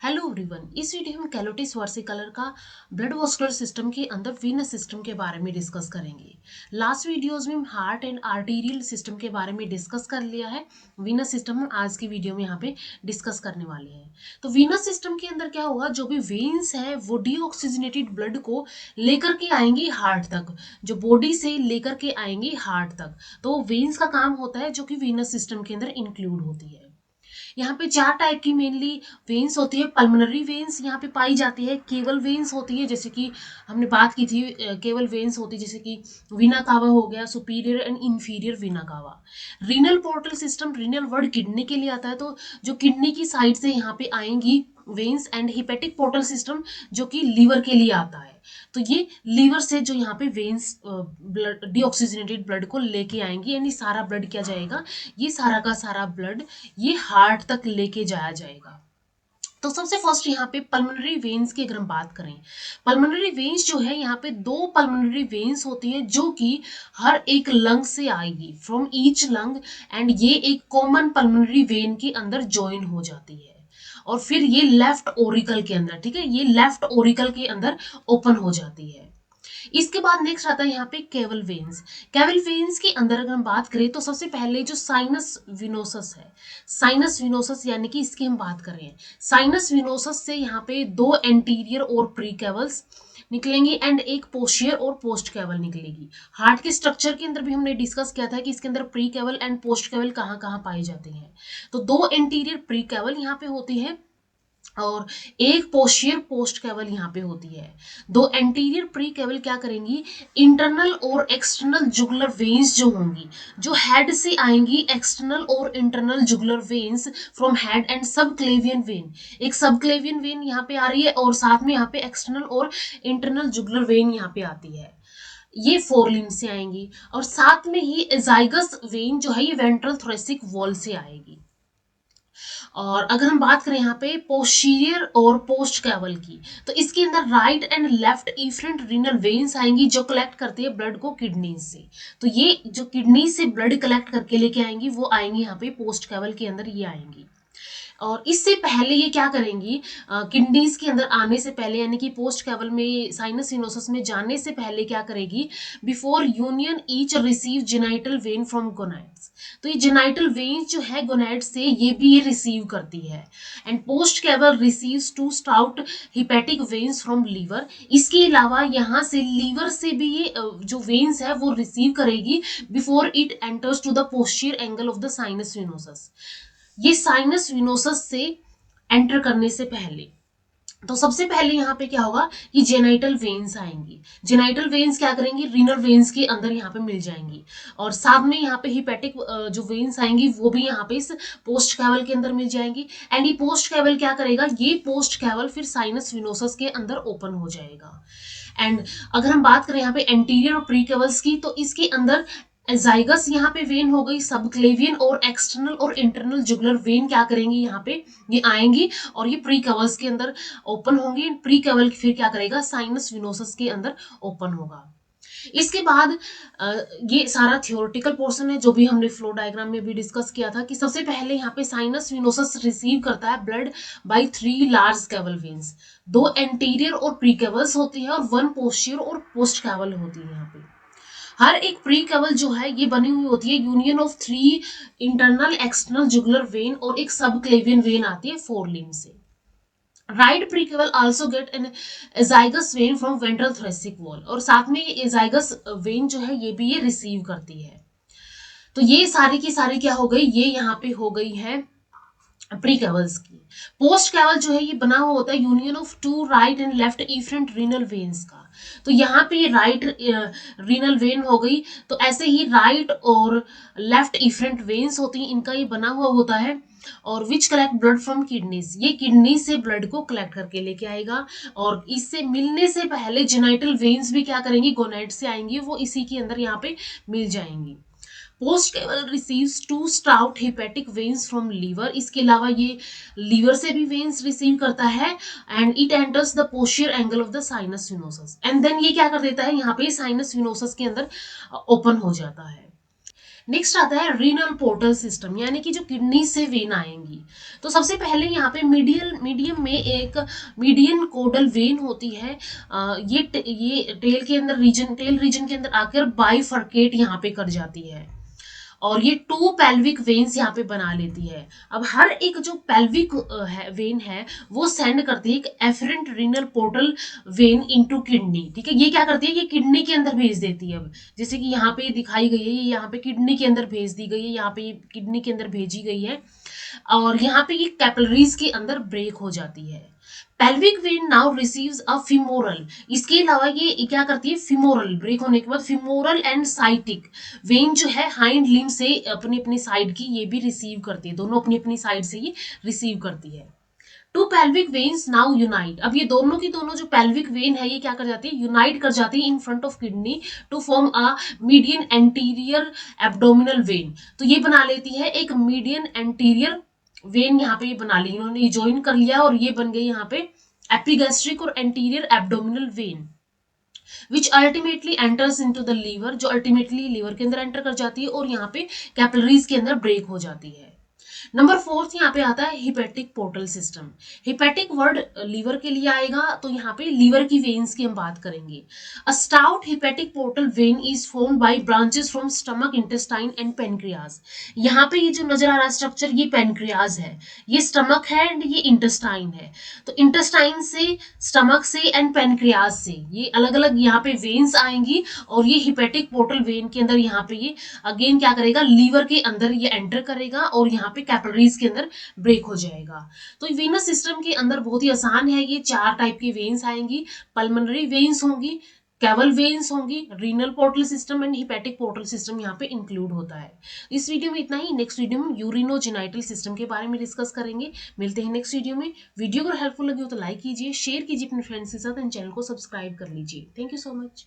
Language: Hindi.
हेलो एवरीवन, इस वीडियो में कैलोटिस वर्सिकलर का ब्लड वास्कुलर सिस्टम के अंदर वीनस सिस्टम के बारे में डिस्कस करेंगे। लास्ट वीडियोस में हम हार्ट एंड आर्टीरियल सिस्टम के बारे में डिस्कस कर लिया है। वीनस सिस्टम हम आज की वीडियो में यहाँ पे डिस्कस करने वाले हैं। तो वीनस सिस्टम के अंदर क्या होगा, जो भी वेन्स है वो डीऑक्सीजनेटेड ब्लड को लेकर के आएंगी हार्ट तक, जो बॉडी से लेकर के आएंगी हार्ट तक। तो वेन्स का काम होता है जो कि वीनस सिस्टम के अंदर इंक्लूड होती है। यहाँ पे चार टाइप की मेनली वेन्स होती है। पल्मोनरी वेन्स यहाँ पे पाई जाती है, केवल वेन्स होती है, जैसे कि हमने बात की थी केवल वेन्स होती है जैसे कि वीना कावा हो गया, सुपीरियर एंड इंफीरियर वीना कावा। Renal portal system, renal word kidney के लिए आता है, तो जो किडनी की साइड से यहाँ पे आएंगी veins. And hepatic portal system जो कि लीवर के लिए आता है, तो ये लीवर से जो यहाँ पे वेन्स ब्लड डीऑक्सीजनेटेड ब्लड को लेके आएंगी, यानी सारा ब्लड क्या जाएगा, ये सारा का सारा ब्लड ये हार्ट तक लेके जाया जाएगा। तो सबसे फर्स्ट यहाँ पे पल्मोनरी वेन्स की अगर हम बात करें, पल्मोनरी वेन्स जो है यहाँ पे दो पल्मोनरी वेन्स होती है जो कि हर एक लंग से आएगी, फ्रॉम ईच लंग, एंड ये एक कॉमन पल्मोनरी वेन के अंदर ज्वाइन हो जाती है और फिर ये लेफ्ट ओरिकल के अंदर, ठीक है, ये लेफ्ट ओरिकल के अंदर ओपन हो जाती है। इसके बाद नेक्स्ट आता है यहाँ पे केवल वेन्स। केवल वेन्स के अंदर अगर हम बात करें तो सबसे पहले जो साइनस विनोसस है, साइनस विनोसस यानी कि इसकी हम बात करें, साइनस विनोसस से यहाँ पे दो एंटीरियर और प्री केवल्स निकलेंगी एंड एक पोस्टियर और पोस्ट केवल निकलेगी। हार्ट के स्ट्रक्चर के अंदर भी हमने डिस्कस किया था कि इसके अंदर प्री केवल एंड पोस्ट केवल कहाँ कहाँ पाई जाती हैं। तो दो एंटीरियर प्री केवल यहाँ पे होती है और एक पोस्टियर पोस्ट केवल यहाँ पे होती है। दो एंटीरियर प्री केवल क्या करेंगी, इंटरनल और एक्सटर्नल जुगुलर वेन्स जो होंगी, जो हेड से आएंगी, एक्सटर्नल और internal jugular veins from head and सब क्लेवियन वेन। एक सब क्लेवियन वेन यहाँ पे आ रही है और साथ में यहाँ पे एक्सटर्नल और इंटरनल जुगुलर वेन यहाँ पे आती है, ये फोर लिम्ब से आएंगी। और साथ में ही एजाइगस वेन जो है ये वेंट्रल थोरेसिक वॉल से आएगी। और अगर हम बात करें यहाँ पे पोस्टीरियर और पोस्ट कैवल की, तो इसके अंदर right and left efferent renal veins आएंगी जो कलेक्ट करती है ब्लड को किडनी से। तो ये जो किडनी से ब्लड कलेक्ट करके लेके आएंगी वो आएंगी यहाँ पे पोस्ट कैवल के अंदर, ये आएंगी। और इससे पहले ये क्या करेंगी, किडनीज के अंदर आने से पहले यानी कि पोस्ट कैवल में साइनस सिनोसिस में जाने से पहले क्या करेगी, before union each receive genital when from gonads. तो ये जेनाइटल वेन जो है गोनाइड से ये भी ये रिसीव करती है। And post caval receives two stout hepatic veins from liver. इसके अलावा यहाँ से लीवर से भी ये जो वेन्स है वो रिसीव करेगी before it enters to the posterior angle of the sinus venosus. ये साइनस विनोसस से एंटर करने से पहले, तो सबसे पहले यहाँ पे क्या होगा, ये जेनाइटल वेन्स आएंगी। जेनाइटल वेन्स क्या करेंगी, रीनल वेन्स के अंदर यहाँ पे मिल जाएंगी और साथ में यहाँ पे हिपेटिक जो वेन्स आएंगी वो भी यहाँ पे इस पोस्ट कैवल के अंदर मिल जाएंगी। एंड ये पोस्ट कैवल क्या करेगा, ये पोस्ट कैवल फिर साइनस विनोसस के अंदर ओपन हो जाएगा। एंड अगर हम बात करें यहाँ पे एंटीरियर और प्री केवल्स की, तो इसके अंदर एजाइगस यहाँ पे वेन हो गई, सबक्लेवियन और एक्सटर्नल और इंटरनल जुगुलर वेन क्या करेंगी, यहाँ पे ये आएंगी और ये प्री कवर्स के अंदर ओपन होंगी। प्री कवर फिर क्या करेगा, साइनस विनोसस के अंदर ओपन होगा। इसके बाद ये सारा थियोरेटिकल पोर्शन है जो भी हमने फ्लो डायग्राम में भी डिस्कस किया था कि सबसे पहले यहाँ पे साइनस विनोसस रिसीव करता है blood bye 3 large caval veins. दो एंटीरियर और प्री कैवल्स होती है और 1 पोस्टीरियर और पोस्ट कैवल होती है। यहाँ पे हर एक प्री कैवल जो है ये बनी हुई होती है union of 3 internal external jugular vein और एक सब क्लेवियन वेन आती है 4 लिम्ब से। Right pre caval also get an azygos when from ventral thoracic wall, और साथ में ये एजाइगस वेन जो है ये भी ये रिसीव करती है। तो ये सारी की सारी क्या हो गई, ये यहाँ पे हो गई है प्री कैवल्स की। पोस्ट कैवल जो है ये बना हुआ होता है union of 2 right and left efferent renal veins का। तो यहाँ पे राइट रीनल वेन हो गई, तो ऐसे ही राइट और लेफ्ट इफरेंट वेन्स होती हैं, इनका ये बना हुआ होता है। और विच कलेक्ट ब्लड फ्रॉम किडनीज, ये किडनी से ब्लड को कलेक्ट करके लेके आएगा। और इससे मिलने से पहले जेनाइटल वेन्स भी क्या करेंगी, गोनाइड से आएंगी, वो इसी के अंदर यहाँ पे मिल जाएंगी। Post caval receives 2 stout hepatic veins from liver. इसके अलावा ये लीवर से भी वेन्स रिसीव करता है and it enters the posterior angle of the sinus venosus. And then ये क्या कर देता है, यहाँ पे साइनस विनोसस के अंदर ओपन हो जाता है। नेक्स्ट आता है रीनल पोर्टल सिस्टम, यानी कि जो किडनी से वेन आएंगी। तो सबसे पहले यहाँ पे मीडियम में एक मीडियन कोडल वेन होती है। ये टेल रीजन के अंदर आकर बाइफर्केट यहाँ पे कर जाती है और ये टू पेल्विक वेन्स यहाँ पे बना लेती है। अब हर एक जो पेल्विक वेन है वो सेंड करती है एक afferent renal portal vein into kidney. ठीक है, ये क्या करती है, ये किडनी के अंदर भेज देती है। अब जैसे कि यहाँ पे दिखाई गई है, ये यहाँ पे किडनी के अंदर भेज दी गई है, यहाँ पे किडनी के अंदर भेजी गई है और यहाँ पे ये कैपिलरीज के अंदर ब्रेक हो जाती है। Pelvic when now receives a femoral, इसके अलावा ये क्या करती है, फिमोरल ब्रेक होने के बाद फिमोरल एंड साइटिक वेन जो है हाइंड लिम्ब से अपनी अपनी साइड की ये भी रिसीव करती है, दोनों अपनी अपनी साइड से ये रिसीव करती है। Two pelvic veins now unite, अब ये दोनों की दोनों जो पेल्विक वेन है ये क्या कर जाती है, यूनाइट कर जाती है in front of kidney to form a median anterior abdominal vein. तो ये बना लेती है एक मीडियन एंटीरियर वेन, यहाँ पे ये बना ली, इन्होंने ज्वाइन कर लिया और ये बन गई यहाँ पे एपिगैस्ट्रिक और anterior abdominal vein which ultimately enters into the liver, जो अल्टीमेटली लीवर के अंदर एंटर कर जाती है और यहाँ पे कैपिलरीज के अंदर ब्रेक हो जाती है। नंबर फोर्थ यहाँ पे आता है hepatic portal system. Hepatic word liver के लिए आएगा, तो यहाँ पे लीवर की वेन्स की हम बात करेंगे। A stout hepatic portal vein is formed by branches from stomach, intestine and pancreas. यहाँ पे ये जो नजर आ रहा है स्ट्रक्चर, ये पेनक्रियाज है, ये स्टमक है एंड ये इंटेस्टाइन है। तो इंटेस्टाइन से, स्टमक से एंड पेनक्रियाज से ये अलग अलग यहाँ पे वेन्स आएंगी और ये हिपेटिक पोर्टल वेन के अंदर यहाँ पे ये अगेन क्या करेगा, लीवर के अंदर ये एंटर करेगा और यहाँ पे कैपिलरीज के अंदर ब्रेक हो जाएगा। तो वेनस सिस्टम के अंदर बहुत ही आसान है, ये 4 टाइप की वेन्स आएंगी। पल्मोनरी वेन्स होंगी, कैवल वेन्स होंगी, renal portal system and hepatic portal system यहाँ पे इंक्लूड होता है। इस वीडियो में इतना ही। नेक्स्ट वीडियो में यूरिनोजेनाइटल सिस्टम के बारे में डिस्कस करेंगे। मिलते हैं नेक्स्ट वीडियो में। वीडियो अगर हेल्पफुल लगी हो तो लाइक कीजिए, शेयर कीजिए अपने फ्रेंड्स के साथ एंड चैनल को सब्सक्राइब कर लीजिए। Thank you so much.